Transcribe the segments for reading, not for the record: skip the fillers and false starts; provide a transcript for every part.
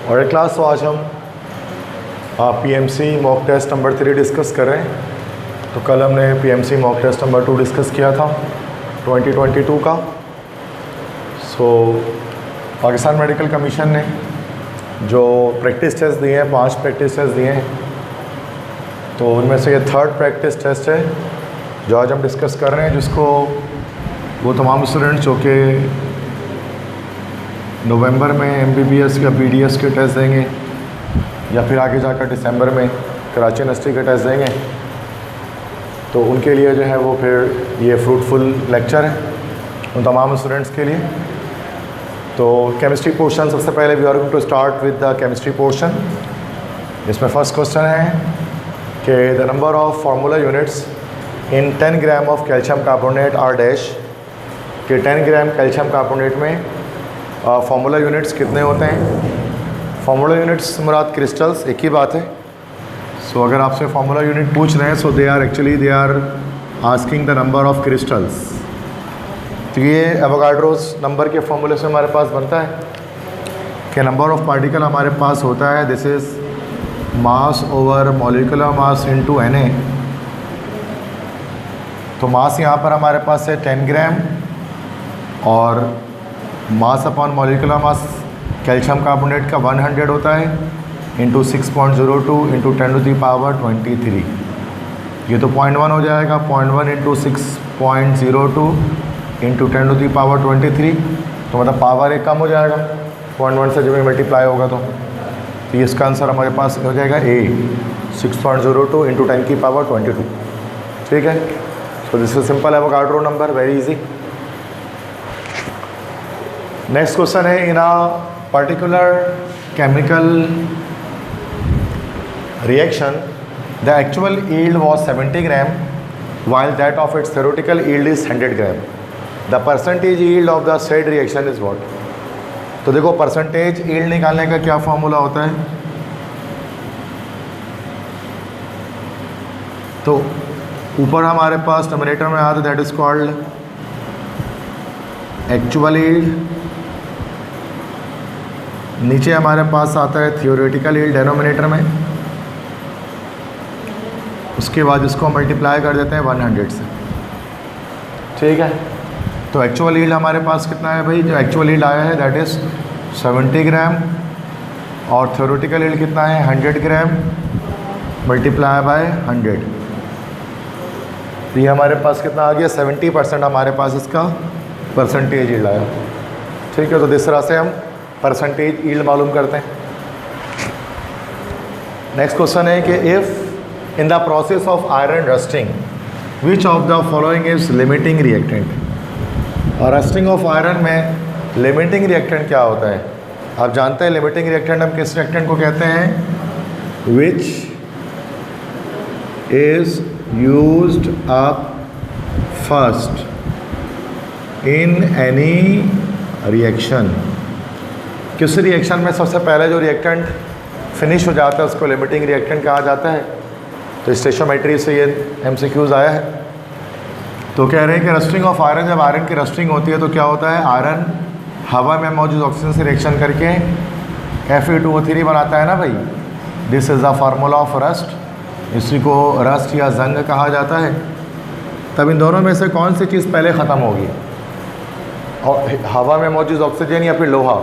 और क्लास तो आज हम PMC mock test number 3 discuss कर रहे हैं। तो कल हमने PMC mock test number 2 discuss किया था 2022 का। पाकिस्तान मेडिकल कमीशन ने जो प्रैक्टिस टेस्ट दिए हैं, 5 प्रैक्टिस टेस्ट दिए हैं, तो उनमें से ये 3rd प्रैक्टिस टेस्ट है जो आज हम डिस्कस कर रहे हैं, जिसको वो तमाम स्टूडेंट्स जो कि नवंबर में MBBS या BDS के टेस्ट देंगे या फिर आगे जाकर दिसंबर में कराची यूनिवर्सिटी के टेस्ट देंगे, तो उनके लिए जो है वो फिर ये फ्रूटफुल लेक्चर है उन तमाम स्टूडेंट्स के लिए। तो केमिस्ट्री पोर्शन सबसे पहले we are going to start with the chemistry portion. इसमें फर्स्ट क्वेश्चन है कि the number of formula units in 10 gram of calcium carbonate are dash, कि 10 ग्राम कैल्शियम कार्बोनेट में फार्मूला यूनिट्स कितने होते हैं। फार्मूला यूनिट्स मुराद क्रिस्टल्स, एक ही बात है। सो अगर आपसे फार्मूला यूनिट पूछ रहे हैं, so they are asking the number of crystals. तो ये एवोगाड्रोस नंबर के फार्मूले से हमारे पास बनता है कि नंबर ऑफ पार्टिकल हमारे पास होता है this is mass over molecular mass into Na। तो मास यहाँ पर हमारे पास है 10 ग्राम और mass upon molecular mass calcium carbonate का 100 होता है इंटू 6.02 इंटू 10⁻23। ये तो 0.1 हो जाएगा, 0.1 इंटू 6.02 इंटू 10⁻23, तो मतलब पावर एक कम हो जाएगा 0.1 से जब ये मल्टीप्लाई होगा तो ये इसका आंसर हमारे पास हो जाएगा A 6.02 इंटू 10⁻22। ठीक है, so this is simple Avogadro number, very easy. Next question है in a particular chemical reaction the actual yield was 70 gram while that of its theoretical yield is 100 gram. The percentage yield of the said reaction is what? तो देखो percentage yield निकालने का क्या formula होता है। तो ऊपर हमारे पास नोमिनेटर में आता है that is called actual yield, नीचे हमारे पास आता है थियोरेटिकल यील्ड डेनोमिनेटर में, उसके बाद इसको मल्टीप्लाई कर देते हैं 100 से। ठीक है, तो एक्चुअल यील्ड हमारे पास कितना है भाई, जो एक्चुअल यील्ड आया है दैट इज़ 70 ग्राम और थियोरेटिकल यील्ड कितना है 100 ग्राम मल्टीप्लाई बाय 100। तो ये हमारे पास कितना आ गया 70% हमारे पास इसका परसेंटेज यील्ड आया। ठीक है, तो इस तरह से हम परसेंटेज यील्ड मालूम करते हैं। नेक्स्ट क्वेश्चन है कि if in the process of iron rusting which of the following is limiting reactant. और रस्टिंग ऑफ आयरन में लिमिटिंग रिएक्टेंट क्या होता है, आप जानते हैं लिमिटिंग रिएक्टेंट हम किस रिएक्टेंट को कहते हैं, which is used up first in any reaction. किसी रिएक्शन में सबसे पहले जो रिएक्टेंट फिनिश हो जाता है उसको लिमिटिंग रिएक्टेंट कहा जाता है। तो स्टेशियोमेट्री से ये MCQs आया है। तो कह रहे हैं कि रस्टिंग ऑफ आयरन, जब आयरन की रस्टिंग होती है तो क्या होता है, आयरन हवा में मौजूद ऑक्सीजन से रिएक्शन करके Fe2O3 बनाता है ना भाई। This is the formula of rust, इसी को रस्ट या जंग कहा जाता है। तब इन दोनों में से कौन सी चीज़ पहले ख़त्म होगी, और हवा में मौजूद ऑक्सीजन या फिर लोहा।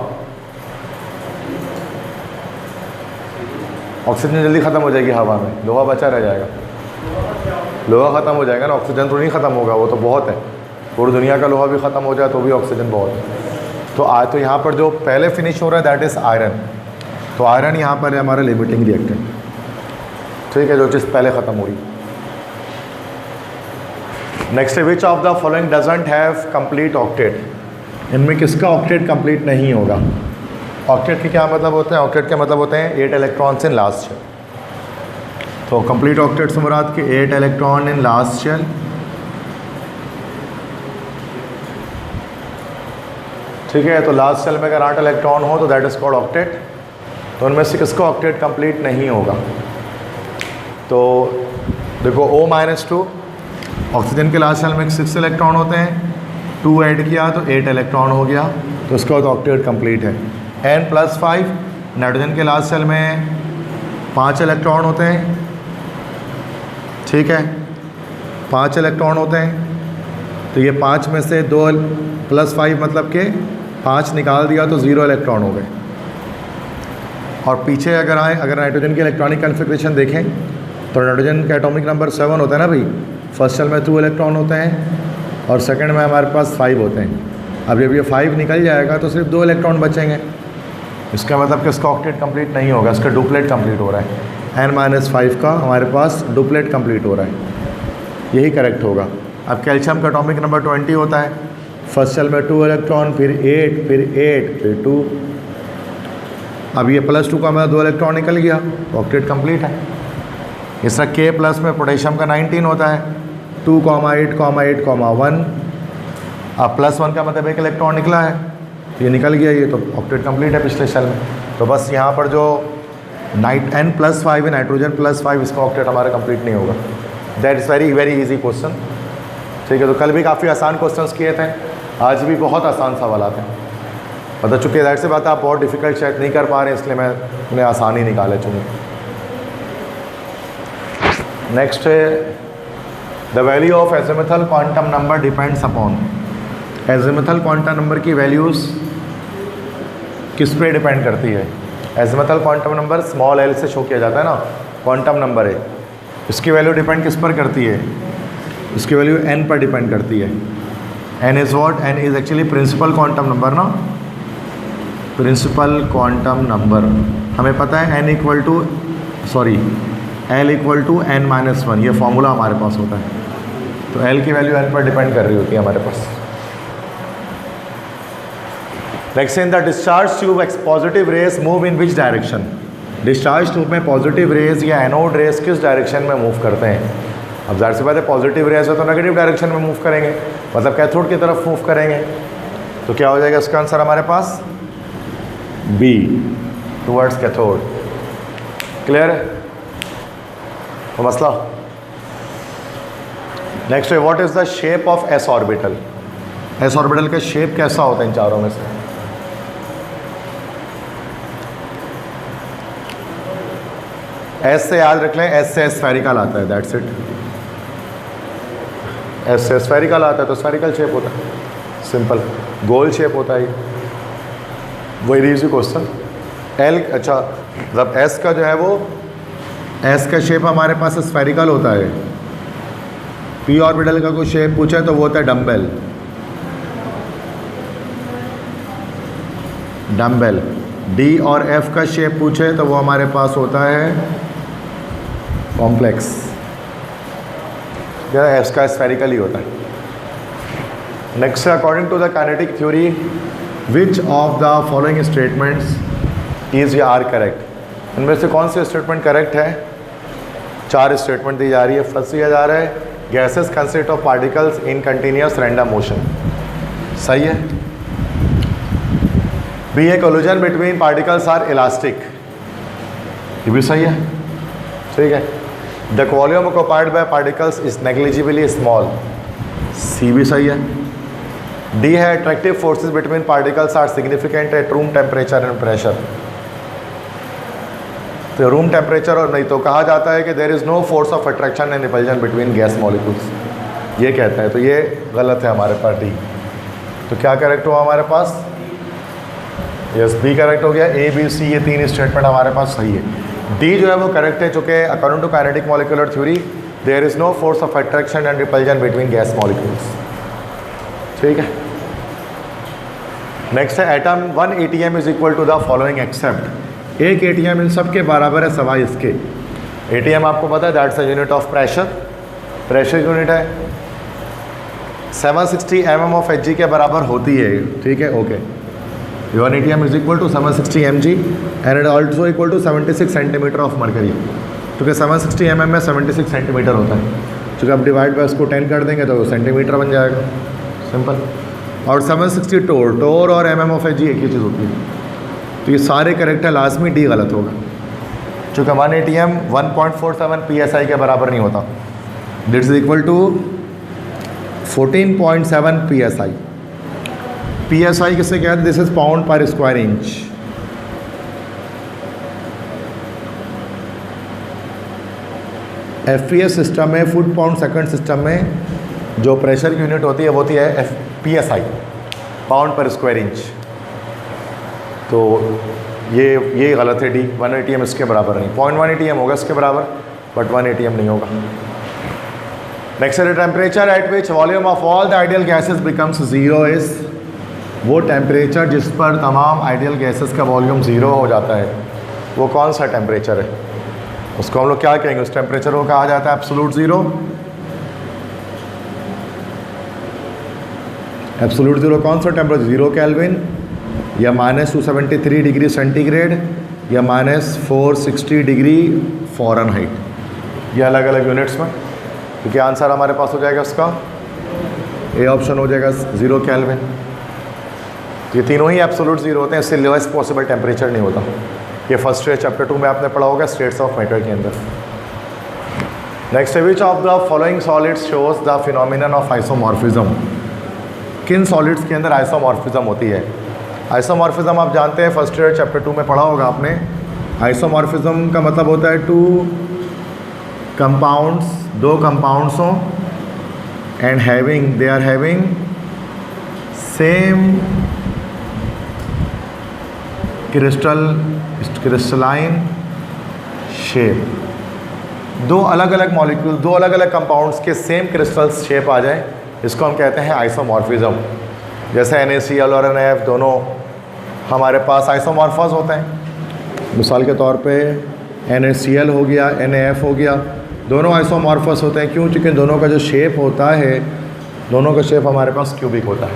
ऑक्सीजन जल्दी ख़त्म हो जाएगी हवा में, लोहा बचा रह जाएगा। लोहा ख़त्म हो जाएगा ना, ऑक्सीजन तो नहीं ख़त्म होगा, वो तो बहुत है। पूरी दुनिया का लोहा भी ख़त्म हो जाए तो भी ऑक्सीजन बहुत है। तो यहाँ पर जो पहले फिनिश हो रहा है दैट इज़ आयरन। तो आयरन यहाँ पर है हमारा लिमिटिंग रिएक्टेंट। ठीक है, जो चीज़ पहले ख़त्म हो रही। नेक्स्ट है विच of the following doesn't have complete octet. इनमें किसका ऑक्टेट कंप्लीट नहीं होगा। ऑक्टेट के क्या मतलब होते हैं, ऑक्टेट के मतलब होते हैं 8 इलेक्ट्रॉन्स इन लास्ट शेल। तो कंप्लीट ऑक्टेट से मुराद के 8 इलेक्ट्रॉन इन लास्ट शेल। ठीक है, तो लास्ट शेल में अगर 8 इलेक्ट्रॉन हो तो दैट इज़ कॉल्ड ऑक्टेट। तो उनमें से किसका ऑक्टेट कंप्लीट नहीं होगा। तो देखो O-2 ऑक्सीजन के लास्ट शेल में 6 इलेक्ट्रॉन होते हैं, 2 ऐड किया तो 8 इलेक्ट्रॉन हो गया, तो उसका ऑक्टेट कंप्लीट है। N+5 नाइट्रोजन के लास्ट शेल में 5 इलेक्ट्रॉन होते हैं, ठीक है, 5 इलेक्ट्रॉन होते हैं। तो ये 5 में से 2 + 5 मतलब के 5 निकाल दिया तो 0 इलेक्ट्रॉन हो गए। और पीछे अगर आए, अगर नाइट्रोजन की इलेक्ट्रॉनिक कन्फिग्रेशन देखें तो नाइट्रोजन का एटॉमिक नंबर 7 होता है ना भाई। फर्स्ट शेल में 2 इलेक्ट्रॉन होते हैं और सेकंड में हमारे पास 5 होते हैं। अब जब ये 5 निकल जाएगा तो सिर्फ 2 इलेक्ट्रॉन बचेंगे। इसका मतलब कि इसका ऑक्टेट कंप्लीट नहीं होगा, इसका डुप्लेट कंप्लीट हो रहा है। n-5 का हमारे पास डुप्लेट कंप्लीट हो रहा है, यही करेक्ट होगा। अब कैल्शियम का एटॉमिक नंबर 20 होता है। फर्स्ट शेल में 2 इलेक्ट्रॉन, फिर 8, फिर 8, फिर 2। अब ये +2 का मेरा 2 इलेक्ट्रॉन निकल गया, ऑक्टेट कंप्लीट है। इस तरह K+ में पोटेशियम का 19 होता है, 2, 8, 8, 1। अब +1 का मतलब 1 इलेक्ट्रॉन निकला है, ये निकल गया, ये तो ऑक्टेट कंप्लीट है पिछले शेल में। तो बस यहाँ पर जो n+5 है, नाइट्रोजन +5, इसका ऑक्टेट हमारा कंप्लीट नहीं होगा। That is very very easy question, ठीक है। तो कल भी काफ़ी आसान क्वेश्चंस किए थे, आज भी बहुत आसान सवाल आते हैं। पता चुके ज़ाहिर सी बात है आप बहुत डिफ़िकल्ट शायद नहीं कर पा रहे हैं, इसलिए मैं उन्हें आसान ही निकाले चुने। नेक्स्ट है the value of azimuthal quantum number depends upon. Azimuthal quantum number की वैल्यूज़ किस पे डिपेंड करती है? Azimuthal quantum number small l से शो किया जाता है ना, क्वांटम नंबर है, इसकी वैल्यू डिपेंड किस पर करती है? इसकी वैल्यू n पर डिपेंड करती है। n is what? n is actually principal quantum number ना, प्रिंसिपल क्वांटम नंबर। हमें पता है l = n-1, ये फॉर्मूला हमारे पास होता है। तो l की वैल्यू n पर डिपेंड कर रही होती है हमारे पास। Next, in the discharge tube positive rays move in which direction? Discharge tube में पॉजिटिव रेज या एनोड रेज किस डायरेक्शन में मूव करते हैं? अब ज़ाहिर सी बात है पॉजिटिव रेज है तो नेगेटिव डायरेक्शन में मूव करेंगे, मतलब कैथोड की तरफ मूव करेंगे। तो क्या हो जाएगा इसका आंसर हमारे पास? B, towards cathode. क्लियर है तो मसला? नेक्स्ट है what is the shape of s orbital? s orbital का शेप कैसा होता है इन चारों में से? S से याद रख लें, S से स्फेरिकल आता है, दैट्स इट। S से स्फेरिकल आता है तो स्फेरिकल शेप होता है, सिंपल गोल शेप होता है। Very easy question. L, अच्छा जब S का जो है वो S का शेप हमारे पास स्फेरिकल होता है। P ऑर्बिटल का कोई शेप पूछा तो वो होता है डम्बेल, डम्बेल। D और F का शेप पूछे तो वो हमारे पास होता है कॉम्प्लेक्स, S का स्फेरिकल ही होता है। Next, according to the kinetic theory which of the following statements is या आर करेक्ट? इनमें से कौन सी स्टेटमेंट करेक्ट है? 4 स्टेटमेंट दी जा रही है। फर्स्ट दिया जा रहा है gases consist of particles in continuous random motion, सही है। B, a collision between particles are elastic, ये भी सही है, ठीक है। The volume occupied by particles is negligibly small, C भी सही है। डी है attractive forces between particles are significant at room temperature and pressure. तो रूम टेम्परेचर और नहीं तो कहा जाता है कि there is no force of attraction and repulsion between gas molecules, ये कहता है। तो ये गलत है हमारे पास, डी। तो क्या करेक्ट हुआ हमारे पास? यस, बी करेक्ट हो गया। ए, बी, सी ये 3 स्टेटमेंट हमारे पास सही है। डी जो है वो करेक्ट है, चूँकि according to kinetic molecular theory there is no force of attraction and repulsion between gas molecules, ठीक है। नेक्स्ट है atom 1 ATM is equal to the following except. 1 ATM इन सब के बराबर है सवाई इसके। ATM आपको पता है that's a unit of pressure, pressure unit है। 760 mm ऑफ Hg के बराबर होती है, ठीक है, okay. 1 ATM is equal to 760 mg and it also equal to 76 centimetre of mercury, क्योंकि 760 mm में 76 सेंटीमीटर होता है। चूँकि आप डिवाइड बाय उसको 10 कर देंगे तो सेंटीमीटर बन जाएगा, सिंपल। और 760 टोर और mm ऑफ Hg एक ही चीज़ होती है। तो ये सारे करेक्ट है, लाजमी डी गलत होगा, चूँकि 1 ATM 1.47 psi के बराबर नहीं होता। It is equal to 14.7 psi। psi किससे कहते हैं? This is pound per square inch. FPS system में, फुट पाउंड सेकंड सिस्टम में जो प्रेशर की यूनिट होती है वो होती है PSI, pound per square inch. तो ये गलत है, डी 1 ATM इसके बराबर नहीं, 0.1 ATM होगा इसके बराबर, बट 1 ATM नहीं होगा। नेक्स्ट है temperature at which volume of all the ideal gases becomes zero is, वो टेम्परेचर जिस पर तमाम आइडियल गैसेस का वॉल्यूम ज़ीरो हो जाता है वो कौन सा टेम्परेचर है? उसको हम लोग क्या कहेंगे? उस टेम्परेचर को कहा जाता है एब्सोल्यूट ज़ीरो। एब्सोल्यूट ज़ीरो कौन सा टेम्परेचर? 0 केल्विन या -273 डिग्री सेंटीग्रेड या -460 डिग्री फ़ारेनहाइट, ये अलग अलग यूनिट्स में। तो क्या आंसर हमारे पास हो जाएगा उसका? ए ऑप्शन हो जाएगा 0 केल्विन। ये तीनों ही एब्सोल्यूट ज़ीरो होते हैं, इससे लोएस्ट पॉसिबल टेम्परेचर नहीं होता। ये फर्स्ट है चैप्टर 2 में आपने पढ़ा होगा स्टेट्स ऑफ मैटर के अंदर। नेक्स्ट है विच of the following solids shows the phenomenon of isomorphism, किन सॉलिड्स के अंदर आइसोमॉर्फिज्म होती है? आइसोमॉर्फिज्म आप जानते हैं फर्स्ट ईयर चैप्टर 2 में पढ़ा होगा आपने। आइसोमॉर्फिज्म का मतलब होता है टू कंपाउंड्स, दो कंपाउंड्स हों and they are having same crystalline shape. दो अलग अलग मॉलिक्यूल, दो अलग अलग कंपाउंड्स के सेम क्रिस्टल शेप आ जाए, इसको हम कहते हैं आइसोमॉर्फिज्म। जैसे NaCl और NaF दोनों हमारे पास आइसोमॉर्फस होते हैं। मिसाल के तौर पे NaCl हो गया, NaF हो गया, दोनों आइसोमॉर्फस होते हैं। क्यों? क्योंकि दोनों का जो शेप होता है, दोनों का शेप हमारे पास क्यूबिक होता है।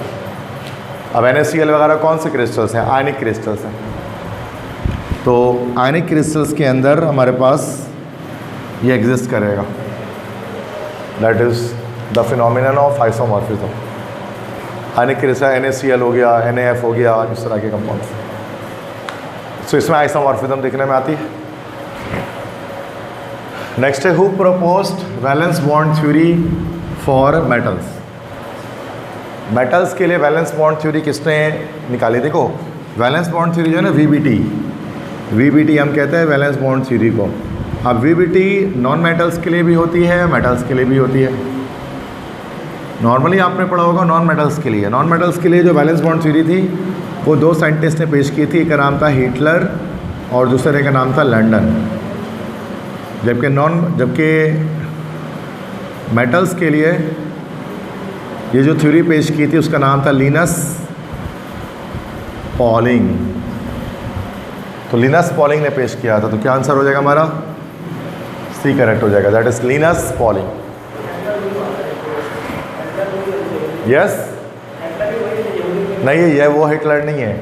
अब NaCl वगैरह कौन से क्रिस्टल्स हैं? आयनिक क्रिस्टल्स हैं। तो आयनिक क्रिस्टल्स के अंदर हमारे पास ये एग्जिस्ट करेगा, that is the phenomenon of isomorphism. Ionic crystal NaCl हो गया, NaF हो गया, इस तरह के कंपाउंड्स। सो इसमें आइसोमॉर्फिज्म देखने में आती है। नेक्स्ट है who proposed valence bond theory for metals. Metals के लिए वैलेंस बॉन्ड थ्योरी किसने निकाली? देखो वैलेंस बॉन्ड थ्योरी जो है ना, VBT हम कहते हैं वैलेंस बॉन्ड थ्योरी को। अब VBT नॉन मेटल्स के लिए भी होती है, मेटल्स के लिए भी होती है। नॉर्मली आपने पढ़ा होगा नॉन मेटल्स के लिए। नॉन मेटल्स के लिए जो वैलेंस बॉन्ड थ्योरी थी वो दो साइंटिस्ट ने पेश की थी, एक का नाम था हिटलर और दूसरे का नाम था लंडन। जबकि मेटल्स के लिए ये जो थ्योरी पेश की थी उसका नाम था लिनस पॉलिंग। तो लिनस पॉलिंग ने पेश किया था। तो क्या आंसर हो जाएगा हमारा? सी करेक्ट हो जाएगा, that is Linus Pauling. Yes? नहीं, ये वो हिटलर नहीं है।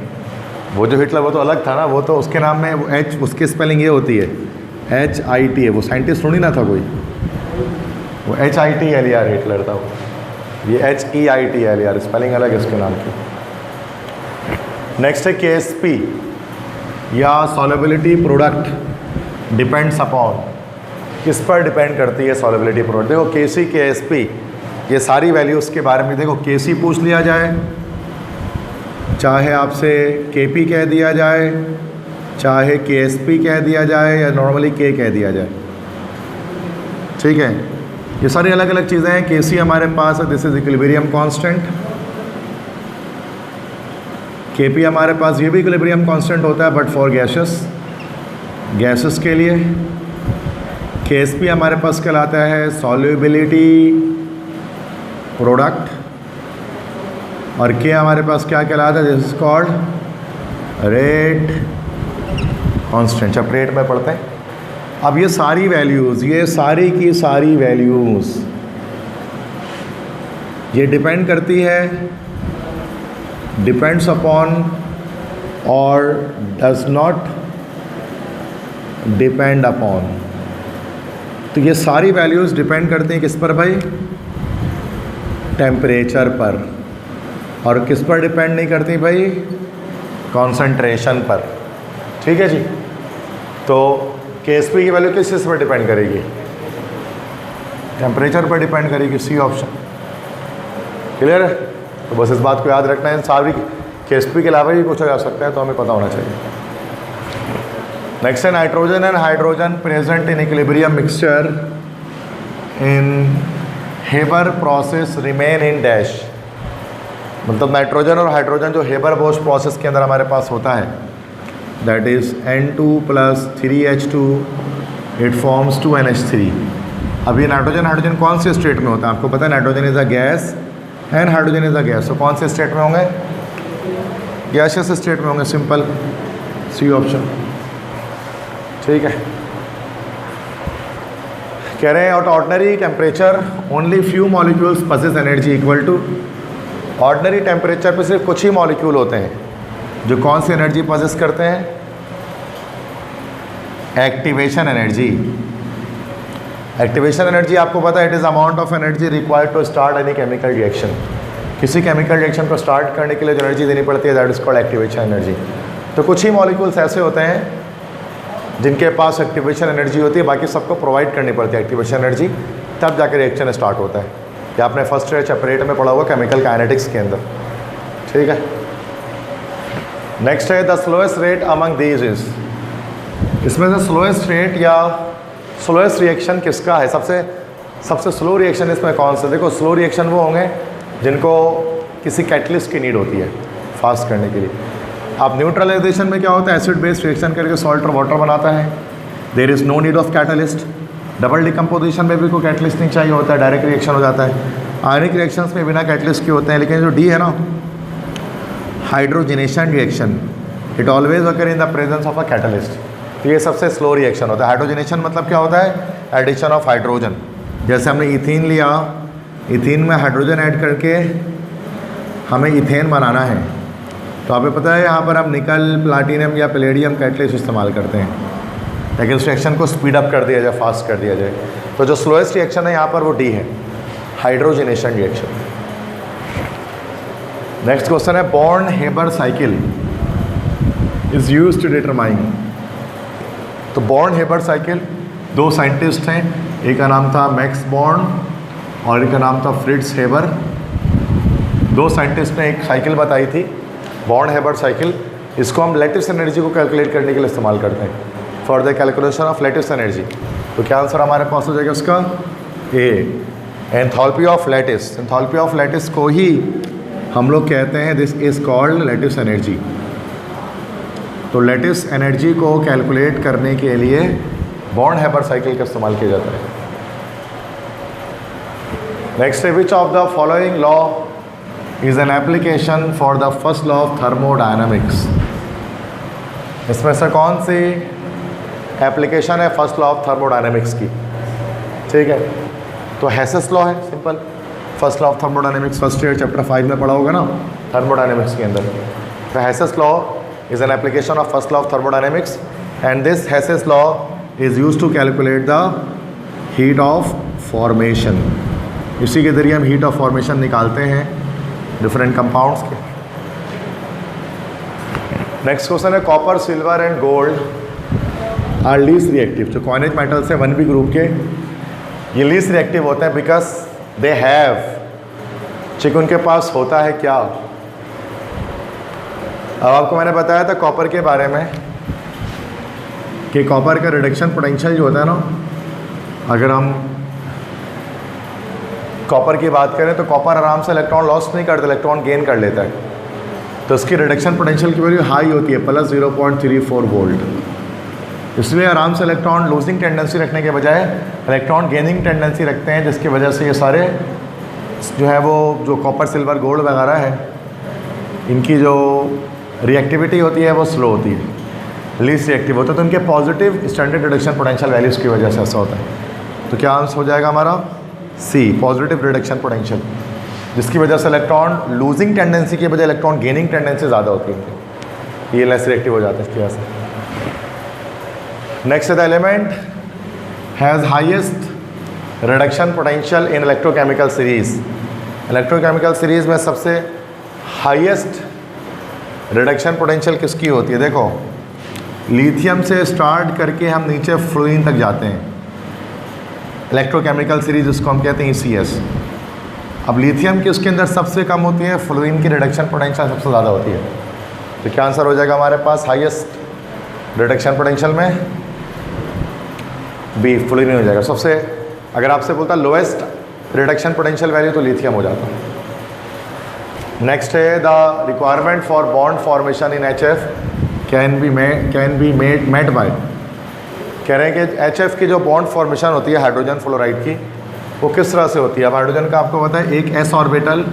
वो जो हिटलर वो तो अलग था ना, वो तो उसके नाम में H, उसकी स्पेलिंग ये होती है HIT है। वो साइंटिस्ट थोड़ी ना था कोई, वो HITLER हिटलर था वो। ये HEITLER स्पेलिंग अलग है उसके नाम की। नेक्स्ट है KSP या सॉल्युबिलिटी प्रोडक्ट डिपेंड्स अपॉन, किस पर डिपेंड करती है सॉल्युबिलिटी प्रोडक्ट? देखो KC KSP ये सारी वैल्यूज़ के बारे में देखो। KC पूछ लिया जाए, चाहे आपसे KP कह दिया जाए, चाहे KSP कह दिया जाए या नॉर्मली K कह दिया जाए, ठीक है। ये सारी अलग अलग चीज़ें हैं। KC हमारे पास है, this is equilibrium constant. KP हमारे पास ये भी इक्विलिब्रियम कांस्टेंट होता है बट फॉर गैसेस के लिए। KSP हमारे पास कहलाता है सॉल्युबिलिटी प्रोडक्ट और K हमारे पास क्या कहलाता है? This is called rate constant. जब रेट में पढ़ते हैं। अब ये सारी वैल्यूज़, ये सारी की सारी वैल्यूज़ ये डिपेंड करती है, डिपेंड्स अपॉन और डज नॉट डिपेंड अपॉन। तो ये सारी वैल्यूज़ डिपेंड करती हैं किस पर भाई? टेम्परेचर पर। और किस पर डिपेंड नहीं करती भाई? कॉन्सेंट्रेशन पर। ठीक है जी। तो KSP की वैल्यू किस चीज़ पर डिपेंड करेगी? टेम्परेचर पर डिपेंड करेगी। सी ऑप्शन क्लियर है? तो बस इस बात को याद रखना है। सारी KSP के अलावा भी पूछा जा सकता है, तो हमें पता होना चाहिए। नेक्स्ट है nitrogen and hydrogen present in equilibrium mixture in Haber process remain in dash, मतलब नाइट्रोजन और हाइड्रोजन जो हेबर बोश प्रोसेस के अंदर हमारे पास होता है, that is N2 + 3H2, it forms 2NH3। अब ये नाइट्रोजन हाइड्रोजन कौन से स्टेट में होता है? आपको पता है nitrogen is a gas and hydrogen is a gas, तो कौन से स्टेट में होंगे? गैसियस स्टेट में होंगे, सिंपल सी ऑप्शन। ठीक है, कह रहे हैं at ordinary temperature only few molecules possess energy equal to, ordinary temperature पे सिर्फ कुछ ही मॉलिक्यूल होते हैं जो कौन सी एनर्जी पसेस करते हैं? Activation energy. एक्टिवेशन एनर्जी आपको पता है it is amount of energy required to start any chemical reaction. किसी केमिकल रिएक्शन को स्टार्ट करने के लिए जो एनर्जी देनी पड़ती है that is called activation energy. तो कुछ ही मॉलिक्यूल्स ऐसे होते हैं जिनके पास एक्टिवेशन एनर्जी होती है, बाकी सबको प्रोवाइड करनी पड़ती है एक्टिवेशन एनर्जी, तब जाकर रिएक्शन स्टार्ट होता है। या आपने फर्स्ट ईयर चैप्टर 8 में पढ़ा हुआ केमिकल काइनेटिक्स के अंदर। ठीक है, नेक्स्ट है the slowest rate among these is, इसमें से स्लोएस्ट रेट या स्लोएस्ट रिएक्शन किसका है? सबसे स्लो रिएक्शन इसमें कौन सा? देखो, स्लो रिएक्शन वो होंगे जिनको किसी कैटलिस्ट की नीड होती है फास्ट करने के लिए। अब न्यूट्रलाइजेशन में क्या होता है? एसिड बेस्ड रिएक्शन करके सॉल्ट और वाटर बनाता है, there is no need of catalyst. Double decomposition में भी कोई कैटलिस्ट नहीं चाहिए होता है, डायरेक्ट रिएक्शन हो जाता है। आयनिक रिएक्शंस में बिना कैटलिस्ट के होते हैं। लेकिन जो डी है ना, hydrogenation reaction, it always occur in the presence of a catalyst. तो ये सबसे स्लो रिएक्शन होता है। हाइड्रोजनेशन मतलब क्या होता है? Addition of hydrogen. जैसे हमने इथीन लिया, इथीन में हाइड्रोजन ऐड करके हमें इथेन बनाना है, तो आपको पता है यहाँ पर हम निकल, प्लाटिनम या पैलेडियम कैटलिस्ट इस्तेमाल करते हैं ताकि उस रिएक्शन को स्पीड अप कर दिया जाए, फास्ट कर दिया जाए। तो जो स्लोएस्ट रिएक्शन है यहाँ पर वो डी है, हाइड्रोजनेशन रिएक्शन। नेक्स्ट क्वेश्चन है Born Haber cycle is used to determine. तो बॉर्न हेबर साइकिल, दो साइंटिस्ट हैं, एक का नाम था मैक्स बॉर्न और एक का नाम था फ्रिट्ज हेबर। दो साइंटिस्ट ने एक साइकिल बताई थी, बॉर्न हेबर साइकिल। इसको हम लैटिस एनर्जी को कैलकुलेट करने के लिए इस्तेमाल करते हैं, for the calculation of lattice energy. तो क्या आंसर हमारे पास हो जाएगा उसका? A, enthalpy of lattice. Enthalpy of lattice को ही हम लोग कहते हैं this is called lattice energy. तो लैटिस एनर्जी को कैलकुलेट करने के लिए बॉर्न हेबर साइकिल का इस्तेमाल किया जाता है। नेक्स्ट है विच of the following law is an application for the first law of thermodynamics. इसमें से कौन सी एप्लीकेशन है फर्स्ट लॉ ऑफ थर्मोडायनामिक्स की? ठीक है, तो हेसेस लॉ है, simple. First law of thermodynamics first year chapter 5 में पढ़ा होगा ना, थर्मोडायनामिक्स के अंदर। तो Hess's law is an application of first law of thermodynamics, and this Hess's law is used to calculate the heat of formation। इसी के जरिए हम heat of formation निकालते हैं different compounds के। नेक्स्ट क्वेश्चन है copper, silver and gold are least reactive. जो coinage metals है 1b ग्रुप के, ये लीस्ट रिएक्टिव होते हैं बिकॉज दे हैव, चेक उनके पास होता है क्या? अब आपको मैंने बताया था कॉपर के बारे में कि कॉपर का रिडक्शन पोटेंशियल जो होता है ना, अगर हम कॉपर की बात करें तो कॉपर आराम से इलेक्ट्रॉन लॉस नहीं करता, इलेक्ट्रॉन गेन कर लेता है। तो इसकी रिडक्शन पोटेंशियल की वैल्यू हाई होती है, प्लस 0.34 वोल्ट। इसलिए आराम से इलेक्ट्रॉन लूजिंग टेंडेंसी रखने के बजाय इलेक्ट्रॉन गेनिंग टेंडेंसी रखते हैं, जिसकी वजह से ये सारे जो है वो जो कॉपर, सिल्वर, गोल्ड वगैरह है, इनकी जो रिएक्टिविटी होती है वो स्लो होती है, लीस्ट रिएक्टिव होता है। तो इनके positive standard reduction potential values की वजह से ऐसा होता है। तो क्या आंसर हो जाएगा हमारा? सी, पॉजिटिव रिडक्शन पोटेंशियल, जिसकी वजह से इलेक्ट्रॉन लूजिंग टेंडेंसी की बजाय इलेक्ट्रॉन गेनिंग टेंडेंसी ज़्यादा होती है, ये लेस रिएक्टिव हो जाता है इसकी वजह से। Next the element has highest reduction potential in electrochemical series. Electrochemical series में सबसे हाईएस्ट रिडक्शन पोटेंशियल किसकी होती है? देखो, लिथियम से स्टार्ट करके हम नीचे फ्लोरीन तक जाते हैं, इलेक्ट्रोकेमिकल सीरीज जिसको हम कहते हैं ECS। अब लिथियम की उसके अंदर सबसे कम होती है, फ्लोरीन की रिडक्शन पोटेंशियल सबसे ज़्यादा होती है। तो क्या आंसर हो जाएगा हमारे पास हाईएस्ट रिडक्शन पोटेंशियल में? बी, फ्लोरीन हो जाएगा। सबसे अगर आपसे बोलता लोएस्ट रिडक्शन पोटेंशियल वैल्यू तो लिथियम हो जाता। नेक्स्ट है the requirement for bond formation in HF can be made by, कह रहे हैं कि HF की जो बॉन्ड फॉर्मेशन होती है हाइड्रोजन फ्लोराइड की, वो किस तरह से होती है। अब हाइड्रोजन का आपको पता है एक s ऑर्बिटल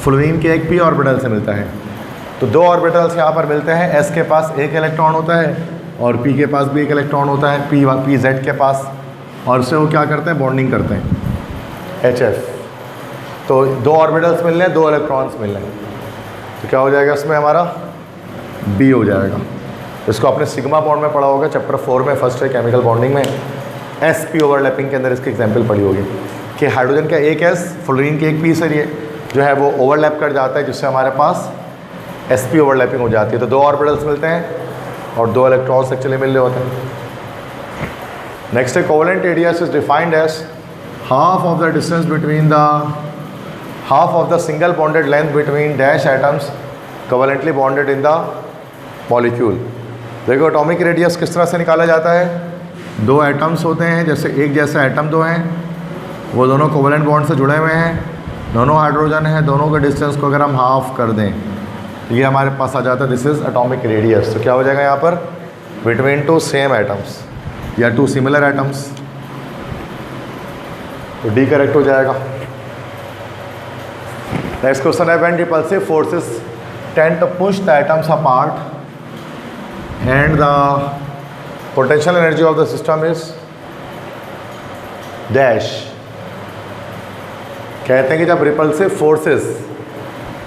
फ्लोरीन के एक p ऑर्बिटल से मिलता है, तो दो ऑर्बिटल्स यहाँ पर मिलते हैं, s के पास एक इलेक्ट्रॉन होता है और p के पास भी एक इलेक्ट्रॉन होता है, pz के पास, और उससे वो क्या करते हैं, बॉन्डिंग करते हैं HF। तो दो ऑर्बिटल्स मिल रहे हैं, दो इलेक्ट्रॉन्स मिल रहे हैं, तो क्या हो जाएगा इसमें हमारा B हो जाएगा। इसको आपने सिग्मा बॉन्ड में पढ़ा होगा, चैप्टर 4 में फर्स्ट है केमिकल बॉन्डिंग में, sp ओवरलैपिंग के अंदर इसकी एग्जांपल पढ़ी होगी कि हाइड्रोजन का एक s फ्लोरीन के एक p से ये जो है वो ओवरलैप कर जाता है, जिससे हमारे पास sp ओवरलैपिंग हो जाती है। तो दो ऑर्बिटल्स मिलते हैं और दो इलेक्ट्रॉन्स एक्चुअली मिल रहे होते हैं। नेक्स्ट है covalent radius is defined as half of the distance between the half of the single bonded length between dash atoms covalently bonded in the molecule। देखो एटॉमिक रेडियस किस तरह से निकाला जाता है, दो एटम्स होते हैं, जैसे एक जैसे एटम दो हैं, वो दोनों कोवेलेंट बॉन्ड से जुड़े हुए हैं, दोनों हाइड्रोजन हैं, दोनों के डिस्टेंस को अगर हम हाफ कर दें ये हमारे पास आ जाता है, दिस इज़ एटॉमिक रेडियस। तो क्या हो जाएगा यहाँ पर, बिटवीन टू सेम एटम्स या टू सिमिलर एटम्स, तो डी करेक्ट हो जाएगा। नेक्स्ट क्वेश्चन है when repulsive forces tend to push the atoms apart and the potential energy of the system is dash. कहते हैं कि जब रिपल्सिव फोर्सेस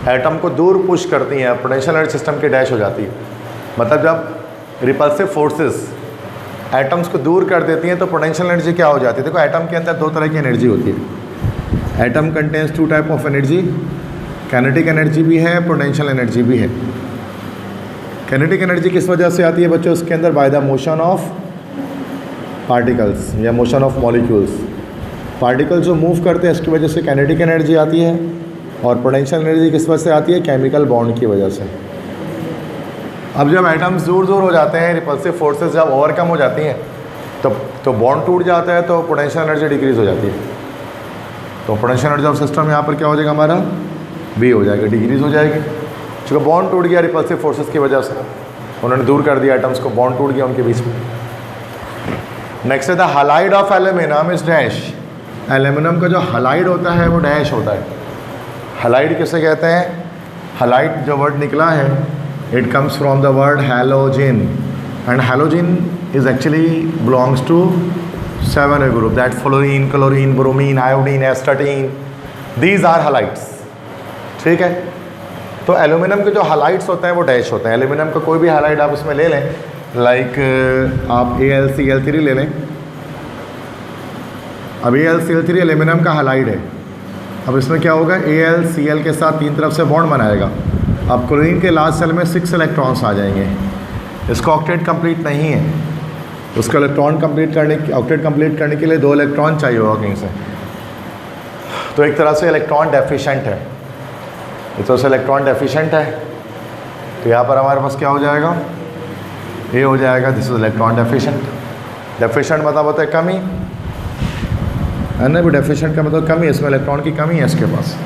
एटम को दूर पुश करती हैं, पोटेंशियल एनर्जी सिस्टम की डैश हो जाती है। मतलब जब रिपल्सिव फोर्सेस एटम्स को दूर कर देती हैं तो पोटेंशियल एनर्जी क्या हो जाती है। देखो एटम के अंदर दो तरह की एनर्जी होती है, atom contains two type of energy, kinetic energy भी है, पोटेंशियल एनर्जी भी है। काइनेटिक एनर्जी किस वजह से आती है बच्चों, उसके अंदर by the motion of particles या मोशन ऑफ मॉलिक्यूल्स, पार्टिकल्स जो मूव करते हैं इसकी वजह से काइनेटिक एनर्जी आती है, और पोटेंशियल एनर्जी किस वजह से आती है, केमिकल बॉन्ड की वजह से। अब जब एटम्स दूर दूर हो जाते हैं, रिपल्सिव फोर्सेस जब ओवरकम हो जाती हैं तो बॉन्ड टूट जाता है, तो पोटेंशियल एनर्जी डिक्रीज हो जाती है। तो पोटेंशियल एनर्जी ऑफ सिस्टम यहाँ पर क्या हो जाएगा हमारा, बी हो जाएगा, डिक्रीज हो जाएगी, क्योंकि बॉन्ड टूट गया रिपल्सिव फोर्सेस की वजह से, उन्होंने दूर कर दिया एटम्स को, बॉन्ड टूट गया उनके बीच में। नेक्स्ट है the halide of aluminium is dash. Aluminium का जो हालाइड होता है वो डैश होता है। हालाइड किसे कहते हैं, हालाइड जो वर्ड निकला है it comes from the word halogen, and halogen is actually belongs to 7 group, that's fluorine, chlorine, bromine, iodine, astatine, these are halides। ठीक है, तो एल्यूमिनियम के जो हालाइड्स होते हैं वो डैश होते हैं। एल्यूमिनियम का कोई भी हालाइड आप उसमें ले लें, लाइक आप AlCl3 ले लें। अब AlCl3 एल्यूमिनियम का हालाइड है, अब इसमें क्या होगा, AlCl के साथ तीन तरफ से बॉन्ड बनाएगा। अब क्लोरीन के लास्ट सेल में 6 इलेक्ट्रॉन्स आ जाएंगे, इसका ऑक्टेट कंप्लीट नहीं है, उसका इलेक्ट्रॉन ऑक्टेट कंप्लीट करने के लिए 2 इलेक्ट्रॉन चाहिए होगा कहीं से, तो एक तरह से इलेक्ट्रॉन डेफिशिएंट है, इस तरह से इलेक्ट्रॉन डेफिशिएंट है। तो यहाँ पर हमारे पास क्या हो जाएगा, ये हो जाएगा, this is electron deficient. Deficient मतलब होता है कमी है ना, भी डेफिशिएंट का मतलब कमी, इसमें इलेक्ट्रॉन की कमी है इसके पास,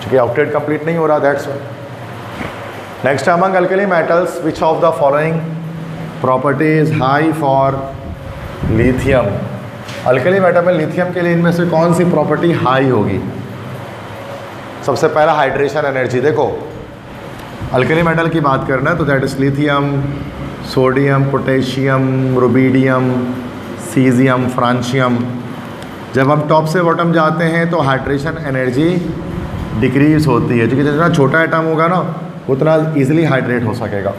क्योंकि ऑक्टेट कंप्लीट नहीं हो रहा, that's why. Next among alkali metals which of the following property is high for lithium. Alkali metal में लिथियम के लिए इनमें से कौन सी प्रॉपर्टी हाई होगी। सबसे पहला हाइड्रेशन एनर्जी। देखो अल्कली मेटल की बात करना है तो that is lithium, sodium, potassium, rubidium, caesium, francium. जब हम टॉप से बॉटम जाते हैं तो हाइड्रेशन एनर्जी डिक्रीज होती है, क्योंकि जितना छोटा एटम होगा ना उतना ईजिली हाइड्रेट हो सकेगा।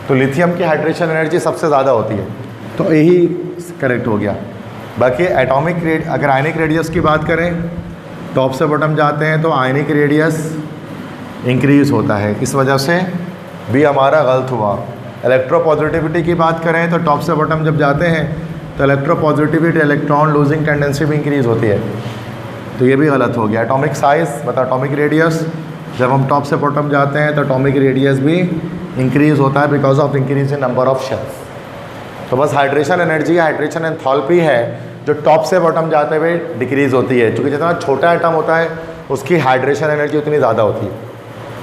तो लिथियम की हाइड्रेशन एनर्जी सबसे ज़्यादा होती है, तो यही करेक्ट हो गया। बाकी एटॉमिक अगर आयनिक रेडियस की बात करें, टॉप से बॉटम जाते हैं तो आयनिक रेडियस इंक्रीज़ होता है, इस वजह से भी हमारा गलत हुआ। इलेक्ट्रोपॉजिटिविटी की बात करें तो टॉप से बॉटम जब जाते हैं तो इलेक्ट्रोपॉजिटिविटी, इलेक्ट्रॉन लूजिंग टेंडेंसी भी इंक्रीज़ होती है, तो ये भी गलत हो गया। एटॉमिक साइज़ मतलब एटॉमिक रेडियस, जब हम टॉप से बॉटम जाते हैं तो एटॉमिक रेडियस भी इंक्रीज़ होता है because of increase in number of shells. तो बस हाइड्रेशन एनर्जी, हाइड्रेशन एंथैल्पी है जो टॉप से बॉटम जाते हुए डिक्रीज़ होती है, क्योंकि जितना छोटा एटम होता है उसकी हाइड्रेशन एनर्जी उतनी ज़्यादा होती है।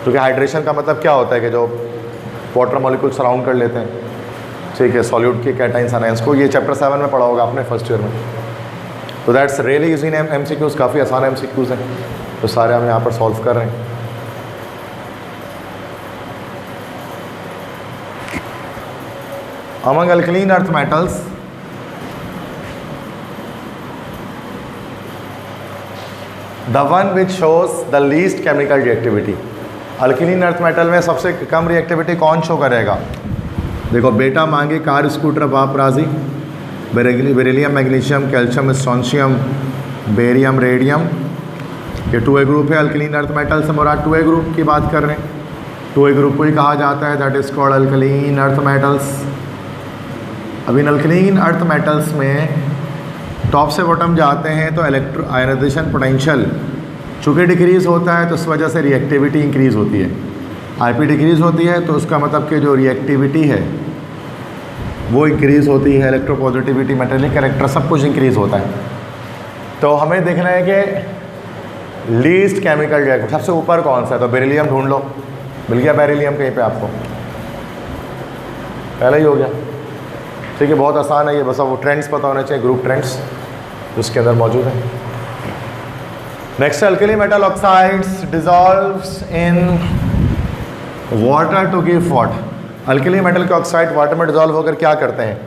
क्योंकि हाइड्रेशन का मतलब क्या होता है कि जो वाटर मॉलिक्यूल सराउंड कर लेते हैं, ठीक है, सॉल्यूट के कैटाइंस आनाइंस को, ये चैप्टर 7 में पढ़ा होगा आपने फर्स्ट ईयर में। तो दैट्स रियली इजी MCQs, काफ़ी आसान MCQs हैं, तो सारे हम यहाँ पर सॉल्व कर रहे हैं। Among alkaline earth metals, the one which shows the least chemical reactivity, alkaline earth metal में सबसे कम रिएक्टिविटी कौन शो करेगा? देखो, बेटा मांगे कार स्कूटर बाप राजी, beryllium magnesium calcium strontium barium radium, ये 2A ग्रुप है अल्कलीन अर्थ मेटल्स। हम और 2A ग्रुप की बात कर रहे हैं। 2A ग्रुप को ही कहा जाता है, that is called alkaline earth metals. अब इन अल्कलीन अर्थ मेटल्स में टॉप से बॉटम जाते हैं तो इलेक्ट्रो आयनाइजेशन पोटेंशियल चूँकि डिक्रीज़ होता है तो इस वजह से रिएक्टिविटी इंक्रीज़ होती है। IP डिक्रीज़ होती है तो उसका मतलब कि जो रिएक्टिविटी है वो इंक्रीज़ होती है, इलेक्ट्रोपॉजिटिविटी, मेटेलिक कैरेक्टर, सब कुछ इंक्रीज़ होता है। तो हमें देखना है कि लीस्ट केमिकल रिएक्टिव सबसे ऊपर कौन सा है, तो बेरिलियम ढूंढ लो। मिल गया बेरिलियम कहीं पे आपको, पहले ही हो गया, ठीक है, बहुत आसान है ये, बस अब वो ट्रेंड्स पता होने चाहिए, ग्रुप ट्रेंड्स उसके अंदर मौजूद है। Next, alkali metal oxides dissolves in water to give what? Alkali metal के ऑक्साइड वाटर में डिजॉल्व होकर क्या करते हैं?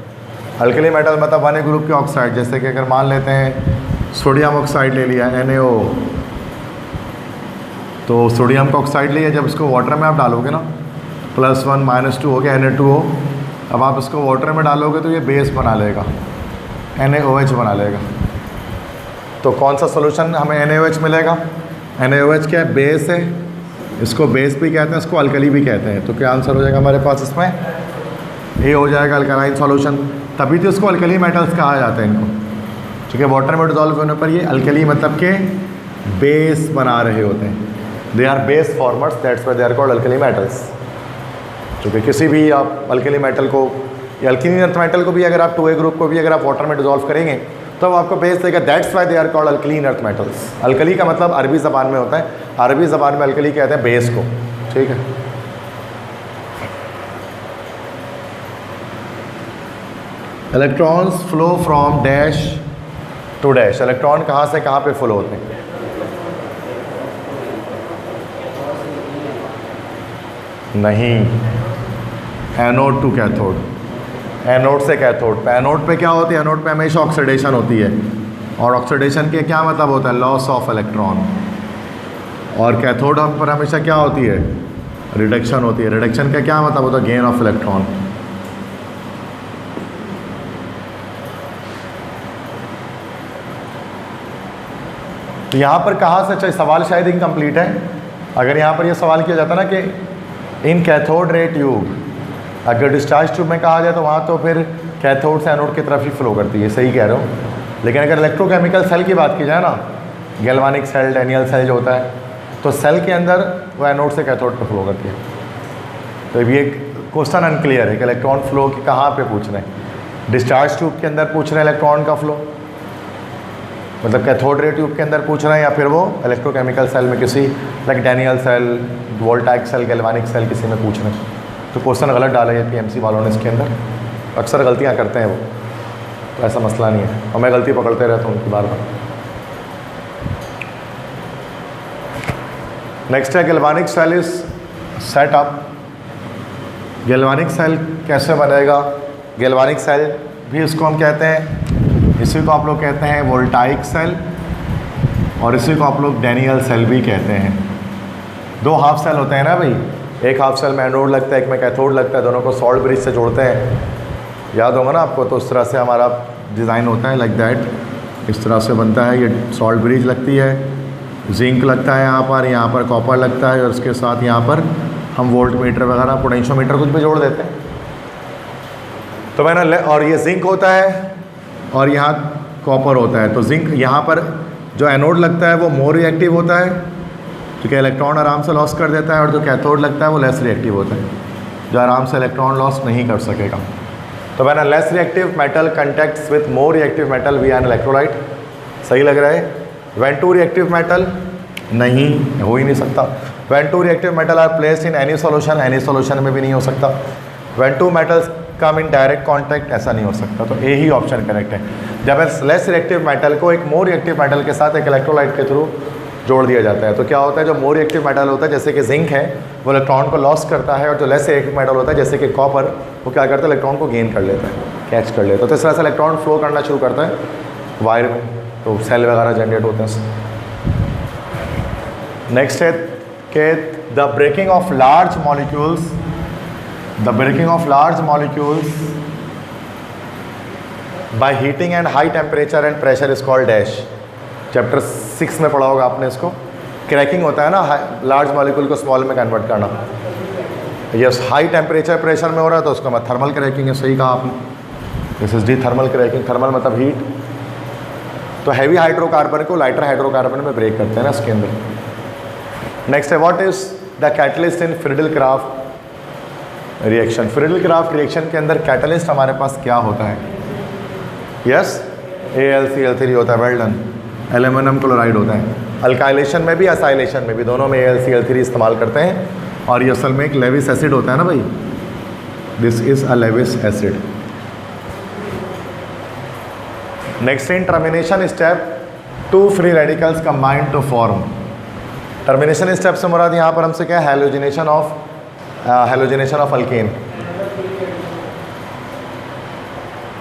अल्कली मेटल मतलब 1A ग्रुप के ऑक्साइड, जैसे कि अगर मान लेते हैं सोडियम ऑक्साइड ले लिया NaO, तो सोडियम का ऑक्साइड लिया, जब इसको वाटर में आप डालोगे ना, +1 -2 हो गया Na2O, अब आप इसको वाटर में डालोगे तो ये बेस बना लेगा, NaOH बना लेगा। तो कौन सा सोल्यूशन हमें NaOH मिलेगा? NaOH क्या है? बेस है, इसको बेस भी कहते हैं, इसको अल्कली भी कहते हैं। तो क्या आंसर हो जाएगा हमारे पास इसमें? ए हो जाएगा, अल्कलाइन सॉल्यूशन। तभी तो इसको अल्कली मेटल्स कहा जाता है इनको, ठीक है। वाटर में डिजॉल्व होने पर ये अल्कली मतलब के बेस बना रहे होते हैं, they are base formers, that's why they are called alkali metals. क्योंकि किसी भी आप अल्कली मेटल को या अल्कलीन अर्थ मेटल को भी अगर आप 2A ग्रुप को भी अगर आप वाटर में डिजॉल्व करेंगे तो आपको बेस देगा, that's why they are called alkaline earth metals. Alkali का मतलब अरबी ज़बान में होता है, अरबी ज़बान में अल्कली कहते हैं बेस को, ठीक है। Electrons flow from dash to dash, electron कहाँ से कहाँ पे फ्लो होते हैं? नहीं, एनोड टू कैथोड, एनोड से कैथोड पे। एनोड पे क्या होती है? एनोड पे हमेशा ऑक्सीडेशन होती है, और ऑक्सीडेशन के क्या मतलब होता है? Loss of electron. और कैथोड पर हमेशा क्या होती है? रिडक्शन होती है। रिडक्शन का क्या मतलब होता है? Gain of electron. तो यहाँ पर कहाँ से, अच्छा सवाल शायद इनकम्प्लीट है। अगर यहाँ पर यह सवाल किया जाता ना कि इन कैथोड रे ट्यूब, अगर डिस्चार्ज ट्यूब में कहा जाए तो वहाँ तो फिर कैथोड से एनोड की तरफ ही फ्लो करती है, सही कह रहे हो। लेकिन अगर इलेक्ट्रोकेमिकल सेल की बात की जाए ना, गैल्वानिक सेल, डैनियल सेल जो होता है, तो सेल के अंदर वो एनोड से कैथोड पर फ्लो करती है। तो ये क्वेश्चन अनक्लियर है कि इलेक्ट्रॉन फ्लो की कहाँ पे पूछ रहे हैं। डिस्चार्ज ट्यूब के अंदर पूछ रहे हैं इलेक्ट्रॉन का फ्लो, मतलब कैथोड रे ट्यूब के अंदर पूछ रहे हैं, या फिर वो इलेक्ट्रोकेमिकल सेल में किसी like Daniell cell, voltaic cell, galvanic cell किसी में पूछ रहे हैं। तो क्वेश्चन गलत डाला है PMC वालों ने इसके अंदर, अक्सर गलतियाँ करते हैं वो, तो ऐसा मसला नहीं है, और मैं गलती पकड़ते रहता हूँ उनकी बार बार। नेक्स्ट है galvanic cell is set up. Galvanic cell कैसे बनेगा? गैल्वानिक सेल भी इसको हम कहते हैं, इसी को आप लोग कहते हैं वोल्टाइक सेल, और इसी को आप लोग डैनियल सेल भी कहते हैं। दो हाफ सेल होते हैं ना भाई, एक हाफ सेल में एनोड लगता है, एक में कैथोड लगता है, दोनों को सॉल्ट ब्रिज से जोड़ते हैं, याद होगा ना आपको। तो इस तरह से हमारा डिज़ाइन होता है, लाइक दैट, इस तरह से बनता है। ये सॉल्ट ब्रिज लगती है, जिंक लगता है यहाँ पर कॉपर लगता है, और उसके साथ यहाँ पर हम वोल्ट मीटर वगैरह, पोटेंशियोमीटर कुछ भी जोड़ देते हैं। तो मैंने, और ये जिंक होता है और यहाँ कॉपर होता है। तो जिंक यहाँ पर जो एनोड लगता है वो मोर रिएक्टिव होता है, क्योंकि इलेक्ट्रॉन आराम से लॉस कर देता है, और जो कैथोड लगता है वो लेस रिएक्टिव होता है, जो आराम से इलेक्ट्रॉन लॉस नहीं कर सकेगा। तो when a less reactive metal contacts with more reactive metal V an electrolyte. सही लग रहा है? व्हेन टू रिएक्टिव मेटल नहीं, हो ही नहीं सकता। When two reactive metal are placed in any solution में भी नहीं हो सकता। When two metals come in direct contact, ऐसा नहीं हो सकता। तो ए ही ऑप्शन करेक्ट है। जब लेस रिएक्टिव मेटल को एक मोर रिएक्टिव मेटल के साथ एक इलेक्ट्रोलाइट के थ्रू जोड़ दिया जाता है तो क्या होता है, जो मोर रिएक्टिव मेटल होता है जैसे कि जिंक है वो इलेक्ट्रॉन को लॉस करता है, और जो लेस रिएक्टिव मेटल होता है जैसे कि कॉपर वो क्या करता है, इलेक्ट्रॉन को गेन कर लेता है, कैच कर लेता है। तो इस तरह से इलेक्ट्रॉन फ्लो करना शुरू करता है वायर में, तो सेल वगैरह जनरेट होते हैं। नेक्स्ट है कि the breaking off large molecules by heating and high temperature and pressure is called dash. Chapter 6 में पढ़ा होगा आपने इसको। क्रैकिंग होता है ना, लार्ज मॉलिक्यूल को स्मॉल में कन्वर्ट करना। यस, हाई टेम्परेचर प्रेशर में हो रहा है तो उसका मतलब थर्मल क्रैकिंग है। सही कहा आपने, this is the thermal cracking. Thermal मतलब हीट। तो हैवी हाइड्रोकार्बन को लाइटर हाइड्रोकार्बन में ब्रेक करते हैं ना इसके अंदर। नेक्स्ट है what is the catalyst in Friedel-craft reaction. Friedel-craft reaction के अंदर कैटलिस्ट हमारे पास क्या होता है? यस, AlCl3 होता है। Well done. एल्यूमिनियम क्लोराइड होता है। अल्काइलेशन में भी असाइलेशन में भी दोनों में AlCl3 इस्तेमाल करते हैं। और ये असल में एक लेविस एसिड होता है ना भाई, this is a Lewis acid. Next in termination step, two free radicals combined to form. Termination step से मुराद यहाँ पर हमसे क्या है, हैलोजिनेशन ऑफ अल्केन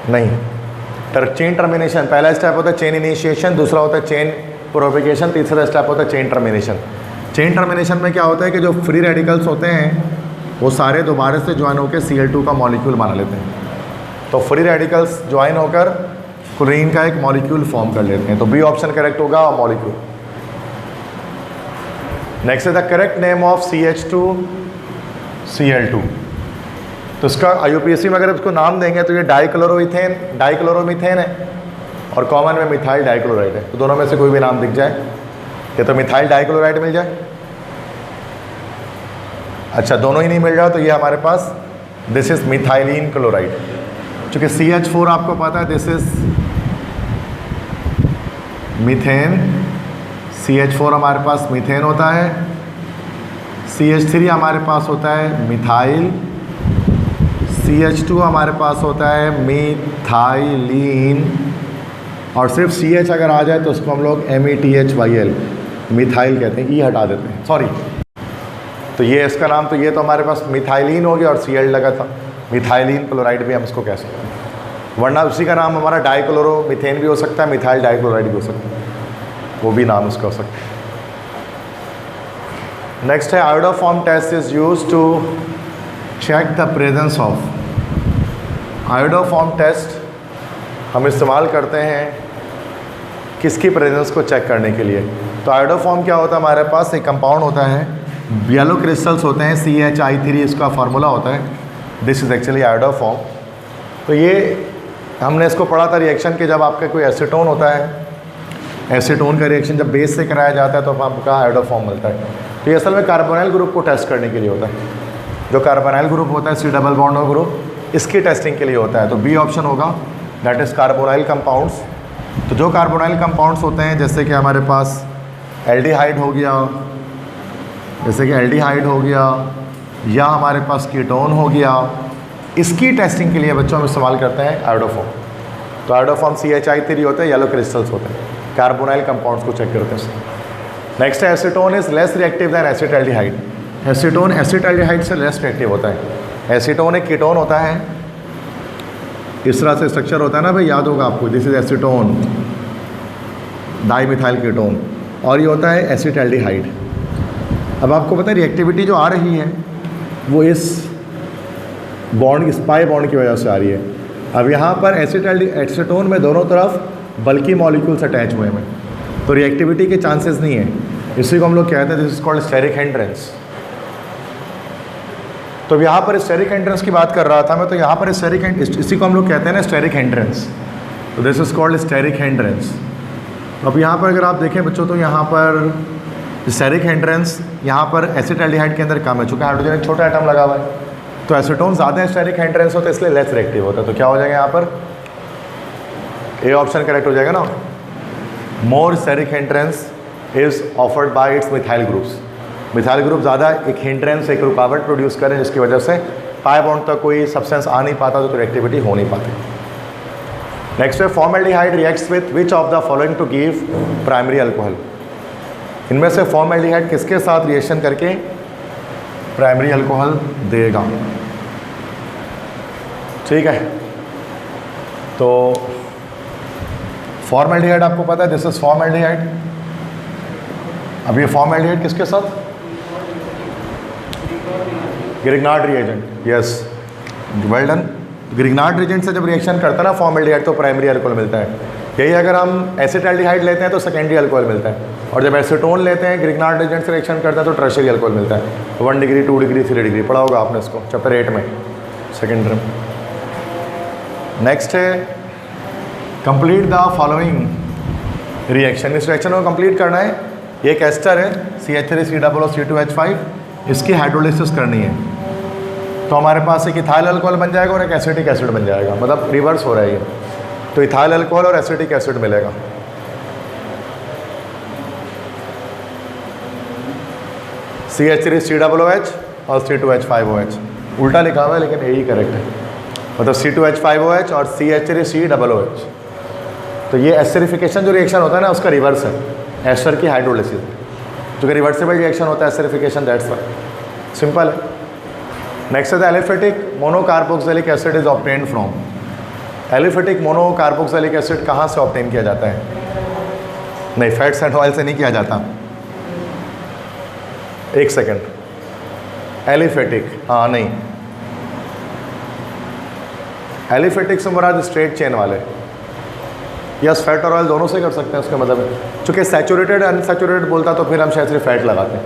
नहीं। चेन टर्मिनेशन पहला स्टेप होता है चेन इनिशिएशन, दूसरा होता है चेन प्रोपिगेशन, तीसरा स्टेप होता है चेन टर्मिनेशन। चेन टर्मिनेशन में क्या होता है कि जो फ्री रेडिकल्स होते हैं वो सारे दोबारा से ज्वाइन होकर Cl2 का मॉलिक्यूल बना लेते हैं। तो फ्री रेडिकल्स ज्वाइन होकर क्लोरीन का एक मॉलिक्यूल फॉर्म कर लेते हैं। तो बी ऑप्शन करेक्ट होगा, मॉलिक्यूल। नेक्स्ट है the correct name of CH2Cl2। तो इसका IUPAC में अगर इसको नाम देंगे तो ये डाइक्लोरोमीथेन है और कॉमन में मिथाइल डाइक्लोराइड है। तो दोनों में से कोई भी नाम दिख जाए, या तो मिथाइल डाइक्लोराइड मिल जाए, अच्छा दोनों ही नहीं मिल जाए तो ये हमारे पास दिस इज मिथाइलिन क्लोराइड। चूँकि CH4 आपको पता है दिस इज मीथेन, CH4 हमारे पास मीथेन होता है, CH3 हमारे पास होता है मिथाइल, CH2 हमारे पास होता है मिथाइलिन, और सिर्फ CH अगर आ जाए तो उसको हम लोग METHYL मिथाइल कहते हैं, ई हटा देते हैं, सॉरी। तो ये इसका नाम, तो ये तो हमारे पास मिथाइलिन हो गया और Cl लगा था, मिथाइलिन क्लोराइड भी हम इसको कह सकते हैं। वरना उसी का नाम हमारा डाइक्लोरोमीथेन भी हो सकता है, मिथाइल डाइक्लोराइड भी हो सकता है, वो भी नाम उसका हो सकता है। नेक्स्ट है iodoform test is use to check the presence of. Iodoform test हम इस्तेमाल करते हैं किसकी प्रेजेंस को चेक करने के लिए। तो आयोडोफॉर्म क्या होता है, हमारे पास एक कंपाउंड होता है, येलो क्रिस्टल्स होते हैं, CHI3 इसका फार्मूला होता है, दिस इज एक्चुअली आयोडोफॉर्म। तो ये हमने इसको पढ़ा था रिएक्शन के, जब आपका कोई एसीटोन होता है, एसीटोन का रिएक्शन जब बेस से कराया जाता है तो आपका आयोडोफॉर्म मिलता है। तो ये असल में कार्बोनाइल ग्रुप को टेस्ट करने के लिए होता है। जो कार्बोनाइल ग्रुप होता है C डबल बॉन्ड ग्रुप, इसकी टेस्टिंग के लिए होता है। तो बी ऑप्शन होगा, दैट इज़ कार्बोनाइल कंपाउंड्स। तो जो कार्बोनाइल कंपाउंड्स होते हैं जैसे कि हमारे पास एल्डिहाइड हो गया, या हमारे पास कीटोन हो गया, इसकी टेस्टिंग के लिए बच्चों हम इस्तेमाल करते हैं आयोडोफॉर्म। तो आयोडोफॉर्म CHI3 होते हैं, येलो क्रिस्टल्स होते हैं, कार्बोनाइल कंपाउंड्स को चेक करते हैं। नेक्स्ट है acetone is less reactive than acetaldehyde. Acetone acetaldehyde से लेस रिएक्टिव होता है। एसीटोन एक कीटोन होता है, इस तरह से स्ट्रक्चर होता है ना भाई, याद होगा आपको, this is acetone dimethyl ketone, और ये होता है एसिटाल्डिहाइड। अब आपको पता है रिएक्टिविटी जो आ रही है वो इस बॉन्ड, स्पाई बॉन्ड की वजह से आ रही है। अब यहाँ पर एसीटोन में दोनों तरफ बल्कि मॉलिक्यूल्स अटैच हुए हैं, तो रिएक्टिविटी के चांसेस नहीं है। इसी को हम लोग कहते हैं this is called steric hindrance. तो यहाँ पर स्टेरिक हिंड्रेंस की बात कर रहा था मैं, तो यहाँ पर इसी को हम लोग कहते हैं ना स्टेरिक हिंड्रेंस। तो this is called steric hindrance. अब यहाँ पर अगर आप देखें बच्चों, तो यहाँ पर स्टेरिक हिंड्रेंस यहाँ पर एसिटाल्डिहाइड के अंदर कम है, चूँकि हाइड्रोजन एक छोटा एटम लगा हुआ है, तो एसीटोन ज़्यादा स्टेरिक एंट्रेंस होता है इसलिए लेस रिएक्टिव होता है। तो क्या हो जाएगा यहाँ पर, ए ऑप्शन करेक्ट हो जाएगा ना। More steric entrance is offered by its methyl groups. Methyl group ज़्यादा एक हिंड्रेंस, एक रुकावट प्रोड्यूस करें जिसकी वजह से पाई बॉन्ड तक कोई सब्सटेंस आ नहीं पाता, तो रिएक्टिविटी हो नहीं पाती। नेक्स्ट है formaldehyde reacts with which of the following to give primary alcohol. इनमें से फॉर्मेल्डिहाइड किसके साथ रिएक्शन करके प्राइमरी अल्कोहल देगा। ठीक है, तो फॉर्मेल्डिहाइड आपको पता है, दिस इज फॉर्मेल्डिहाइड। अब ये फॉर्मेल्डिहाइड किसके साथ, Grignard reagent, yes well done. Grignard reagent से जब रिएक्शन करता है ना फॉर्मेल्डिहाइड तो प्राइमरी अल्कोहल मिलता है। यही अगर हम एसिटाल्डिहाइड लेते हैं तो सेकेंडरी अल्कोहल मिलता है, और जब एसीटोन लेते हैं ग्रिग्नार्ड रिएजेंट से रिएक्शन करता है तो टर्शियरी अल्कोहल मिलता है। 1 डिग्री 2 डिग्री 3 डिग्री पढ़ा होगा आपने इसको चैप्टर 8 में सेकेंड टर्म। नेक्स्ट है कंप्लीट द फॉलोइंग रिएक्शन। इस रिएक्शन को कंप्लीट करना है। ये एक एस्टर है CH3COO2H5, इसकी हाइड्रोलिसिस करनी है। तो हमारे पास एक इथाइल अल्कोहल बन जाएगा और एक एसिटिक एसिड बन जाएगा, मतलब रिवर्स हो रहा है ये। तो इथाइल अल्कोहल और एसिटिक एसिड मिलेगा। CH3COOH और C2H5OH, उल्टा लिखा हुआ है लेकिन यही करेक्ट है, मतलब C2H5OH और CH3COOH। तो ये एस्टरिफिकेशन जो रिएक्शन होता है ना उसका रिवर्स है, एस्टर की हाइड्रोलिसिस, जो कि रिवर्सिबल रिएक्शन होता है एस्टरिफिकेशन, दैट्स वाई। सिंपल है। नेक्स्ट है the aliphatic monocarboxylic acid is obtained from. Aliphatic monocarboxylic acid कहाँ से ऑब्टेन किया जाता है? नहीं, फैट्स एंड ऑयल से नहीं किया जाता। एक सेकेंड, एलिफेटिक, हाँ नहीं, एलिफेटिक से मुराद स्ट्रेट चेन वाले, यस फैट और ऑयल दोनों से कर सकते हैं। उसका मतलब चूँकि सैचुरेटेड अनसैचुरेटेड बोलता तो फिर हम शायद सिर्फ फैट लगाते हैं,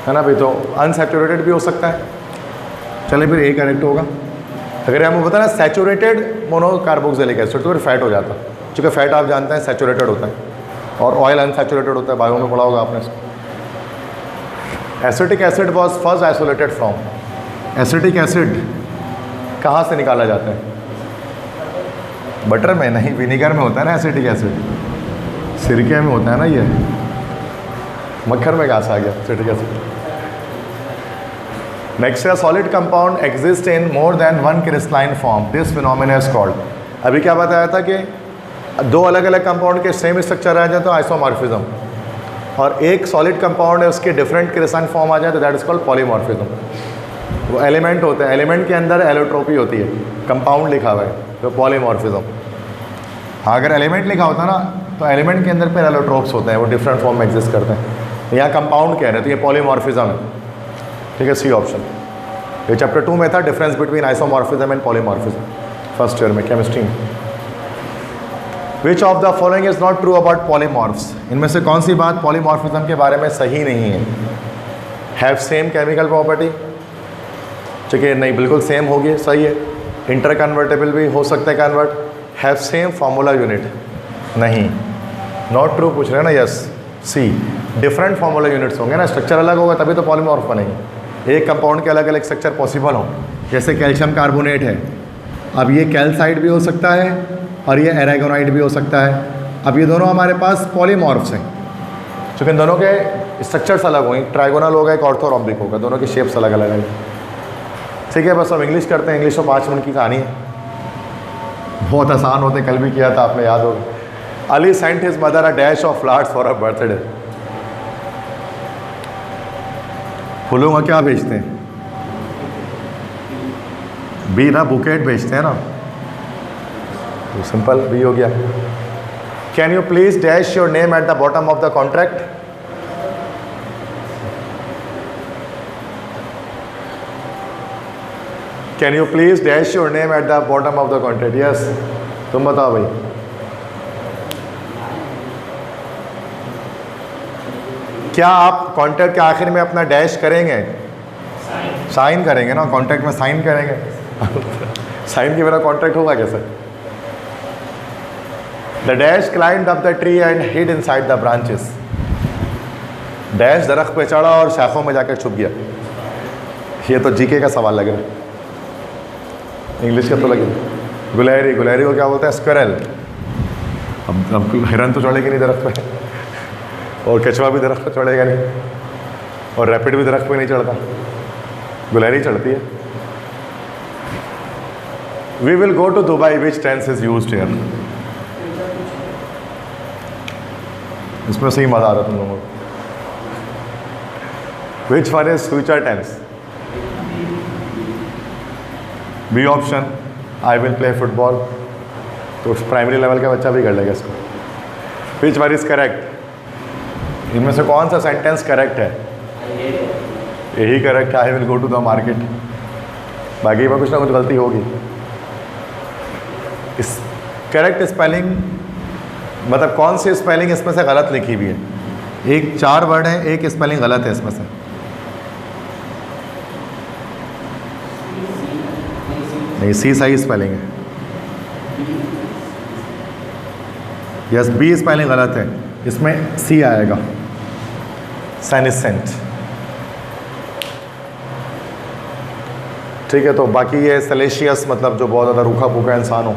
है ना भाई, तो अनसैचुरेटेड भी हो सकता है। चलिए फिर ये करेक्ट होगा। अगर हमें पता ना सैचुरेटेड मोनोकार्बोक्सिलिक एसिड तो फिर फैट हो जाता, चूँकि फैट आप जानते हैं सैचुरेटेड होता है और ऑयल अनसैचुरेटेड होता है, बायो में पढ़ा होगा आपने इसको। Acetic acid was first isolated from. Acetic acid कहाँ से निकाला जाता है? बटर में नहीं, विनीगर में होता है ना एसिटिक एसिड, सिरके में होता है ना। ये मक्खन में कहाँ से आ गया एसिटिक एसिड? नेक्स्ट है solid compound exist in more than 1 crystalline form, this phenomena is called. अभी क्या बताया था कि दो अलग अलग कंपाउंड के सेम स्ट्रक्चर आ जाए तो आइसोमॉर्फिज्म, और एक सॉलिड कंपाउंड है उसके डिफरेंट क्रिस्टलाइन फॉर्म आ जाए तो दैट इज कॉल्ड पॉलीमॉर्फिज्म। वो एलिमेंट होते हैं, एलिमेंट के अंदर एलोट्रोपी होती है, कंपाउंड लिखा हुआ है तो पॉलीमॉर्फिज्म। हाँ, अगर एलिमेंट लिखा होता ना तो एलिमेंट के अंदर फिर एलोट्रोप्स होते हैं, वो डिफरेंट फॉर्म में एग्जिस्ट करते हैं। यहाँ कंपाउंड कह रहे हैं तो ये पॉलीमॉर्फिज्म है, ठीक है, सी ऑप्शन। ये चैप्टर 2 में था, difference between isomorphism and polymorphism, first year में केमिस्ट्री में। विच of the following is not true about polymorphs. इनमें से कौन सी बात पॉलीमॉर्फिज्म के बारे में सही नहीं है? हैव सेम केमिकल प्रॉपर्टी, ठीक है, नहीं बिल्कुल सेम होगी, सही है। इंटर कन्वर्टेबल भी हो सकता है convert. Have same formula unit, नहीं, नॉट ट्रू पूछ रहे हैं ना, यस सी। डिफरेंट फार्मूला यूनिट्स होंगे ना, स्ट्रक्चर अलग होगा तभी तो पॉलीमॉर्फ बनेंगे। एक कंपाउंड के अलग अलग स्ट्रक्चर पॉसिबल हो, जैसे कैल्शियम कार्बोनेट है, अब ये कैल्साइड भी हो सकता है और ये एरागोनाइड भी हो सकता है। अब ये दोनों हमारे पास पॉलीमॉर्फ्स हैं, चूँकि इन दोनों के स्ट्रक्चर्स अलग होंगे, ट्राइगोनल होगा, एक ऑर्थोरॉम्बिक होगा, दोनों की शेप्स अलग अलग है। ठीक है, बस हम इंग्लिश करते हैं, इंग्लिश तो 5 मिनट की कहानी है, बहुत आसान होते, कल भी किया था आपने, याद होगा। Ali sent his mother a dash of flowers for a birthday. फूलों का क्या भेजते हैं? बी ना, बुकेट भेजते हैं ना, तो सिंपल बी हो गया। Can you please dash your name at the bottom of the contract. Can you please dash your name at the bottom of the contract. Yes, तुम बताओ भाई। क्या आप कॉन्ट्रैक्ट के आखिर में अपना डैश करेंगे? साइन करेंगे ना, कॉन्ट्रैक्ट में साइन करेंगे। साइन के बिना कॉन्ट्रैक्ट होगा कैसे? The dash climbed up the tree and hid inside the branches. Dash दरख्त पे चढ़ा और शाखों में जाकर छुप गया। ये तो जीके का सवाल लग रहा है। इंग्लिश का तो लगे। गुलहरी, गुलहरी को क्या बोलते हैं? स्क्वेरल। अब हिरन तो चढ़ेगी नहीं दरख्त पे, और केचुआ भी दरख्त पे चढ़ेगा नहीं, और रैपिड भी दरख्त पे नहीं चढ़ता, गुलहरी चढ़ती है। We will go to Dubai, which tense is used here? इसमें सही मजा आ रहा तुम लोगों को। Which one is future tense? B option, I will play football. तो प्राइमरी लेवल का बच्चा भी कर लेगा इसको। Which one is correct? इनमें से कौन सा सेंटेंस करेक्ट है? यही करेक्ट है, I will go to the market. बाकी में कुछ ना कुछ गलती होगी। इस करेक्ट स्पेलिंग मतलब कौन सी स्पेलिंग इसमें से गलत लिखी हुई है? एक 4 वर्ड है, एक स्पेलिंग गलत है इसमें से। नहीं, सी सही स्पेलिंग है। यस, बी स्पेलिंग गलत है, इसमें सी आएगा, सेनिसेंट। ठीक है, तो बाकी ये सेलेशियस मतलब जो बहुत ज़्यादा रूखा फूका इंसान हो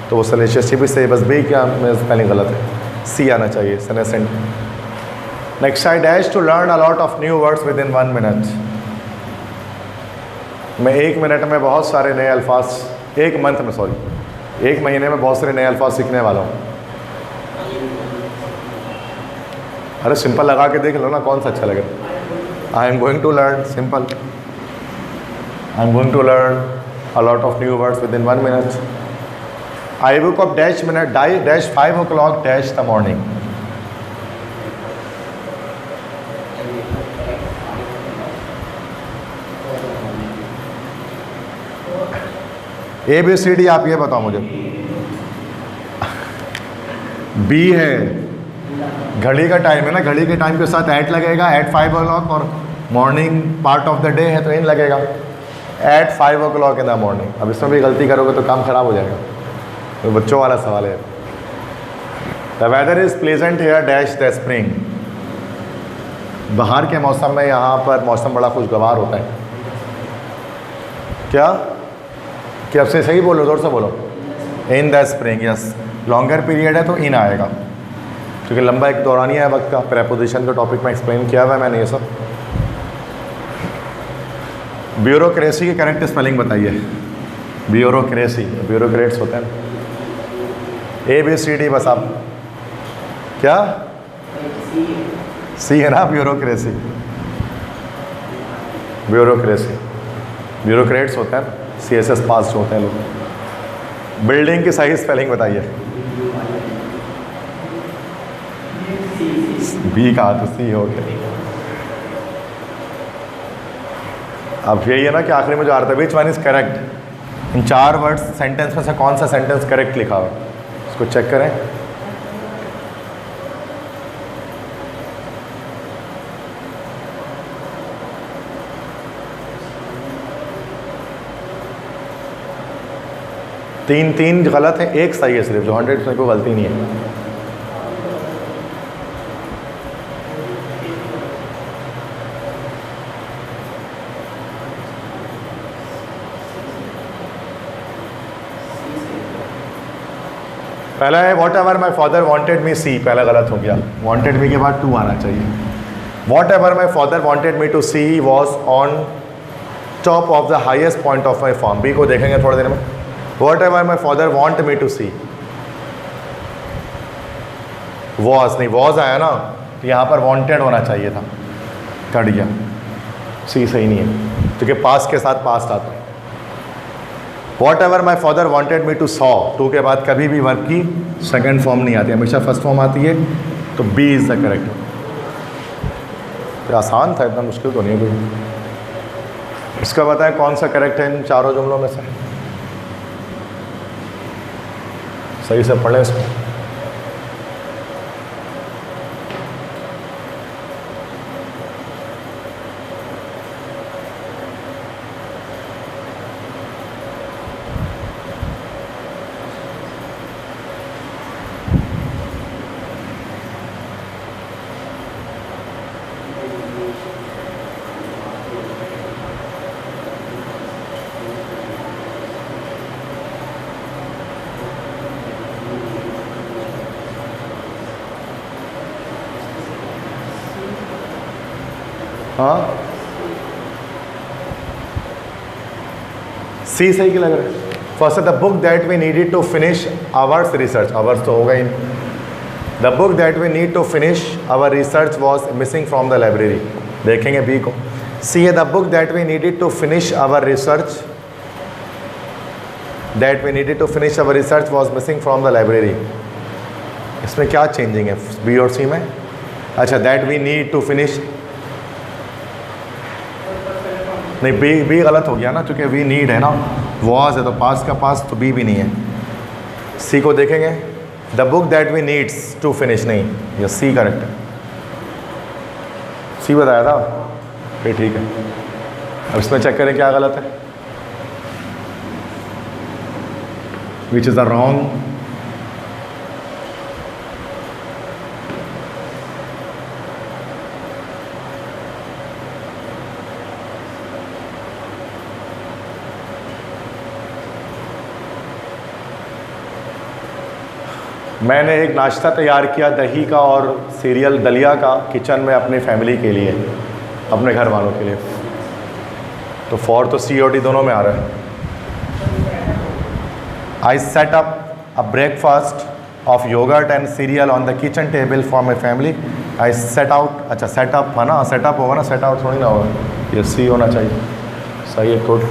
तो वो सेलेशियस भी सही, बस बी क्या में स्पेलिंग गलत है, सी आना चाहिए, senescent. Next, I dash to learn a lot of new words within 1 minute. मैं 1 मिनट में बहुत सारे नए अल्फाज, 1 मंथ में, सॉरी 1 महीने में बहुत सारे नए अल्फाज सीखने वाला हूँ। अरे सिंपल लगा के देख लो ना, कौन सा अच्छा लगे। I am going to learn, simple. I am going to learn a lot of new words within 1 minute. I woke up dash minute dash 5 o'clock dash the morning. ABCD आप ये बताओ मुझे। बी है, घड़ी का time है ना, घड़ी के टाइम के साथ एट लगेगा, एट 5 o'clock, और morning part of the day है तो इन लगेगा, eight 5 o'clock in the morning. अब इसमें भी गलती करोगे तो काम खराब हो जाएगा, तो बच्चों वाला सवाल है। The weather is pleasant here dash the spring. बाहर के मौसम में यहाँ पर मौसम बड़ा खुशगवार होता है। क्या कि अब से सही बोलो, जोर से बोलो। In the spring, yes. Longer period है तो इन आएगा, क्योंकि लंबा एक दौरानिया है वक्त का। प्रेपोजिशन के टॉपिक में एक्सप्लेन किया हुआ है मैंने ये सब। ब्यूरोक्रेसी की करेक्ट स्पेलिंग बताइए। ब्यूरोक्रेसी, ब्यूरोक्रेट्स होते हैं। ABCD बस आप क्या? सी है ना, ब्यूरोक्रेसी। ब्यूरोक्रेसी, ब्यूरोक्रेट्स होते हैं, CSS पास जो होते हैं लोग। बिल्डिंग की सही स्पेलिंग बताइए। बी कहा तो सी हो गया। अब यही है ना कि आखिरी में जो आ रहा था, विच one is correct? In 4 words sentence में से कौन सा सेंटेंस करेक्ट लिखा हुआ है, इसको चेक करें। तीन गलत है, एक सही है सिर्फ, जो 100 में कोई गलती नहीं है। पहला है whatever my father wanted me C, पहला गलत हो गया। वॉन्टेड मी के बाद टू आना चाहिए। Whatever my father wanted me to see was on top of the highest point of my form. B को देखेंगे थोड़ी देर में। Whatever my father want me to see, was नहीं, वॉज आया ना, तो यहाँ पर वॉन्टेड होना चाहिए था, कट गया। सी सही नहीं है, क्योंकि पास के साथ पास्ट आता है। Whatever my father wanted me to saw, to के बाद कभी भी वर्ब की सेकेंड फॉर्म नहीं आती, हमेशा फर्स्ट फॉर्म आती है, तो बी इज़ द करेक्ट। आसान था, इतना मुश्किल तो नहीं है कोई। इसका बताएं कौन सा करेक्ट है इन चारों जुमलों में से। सही से पढ़ें इसको। हाँ सी सही क्यों लग रहा है? First the book that we needed to finish ours research, ours तो होगा ही नहीं। The book that we need to finish our research was missing from the library. देखेंगे बी को। सी है the book that we needed to finish our research, that we needed to finish our research was missing from the library. इसमें क्या changing है B और C में? अच्छा that we need to finish, नहीं B गलत हो गया ना, क्योंकि वी नीड है ना, वॉज है तो पास का पास, तो बी भी नहीं है। सी को देखेंगे, the book that we needs to finish, नहीं ये सी करेक्ट है। सी बताया था फिर ठीक है। अब इसमें चेक करें क्या गलत है, विच इज़ द रॉन्ग। मैंने एक नाश्ता तैयार किया दही का और सीरियल दलिया का किचन में अपनी फैमिली के लिए, अपने घर वालों के लिए। तो फॉर तो सी और डी दोनों में आ रहा है। I set up a breakfast of yogurt and cereal on the kitchen table for my family. I set out, अच्छा सेटअप है ना, सेटअप होगा ना, सेट आउट थोड़ी ना होगा, ये सी होना चाहिए। सही है, गुड।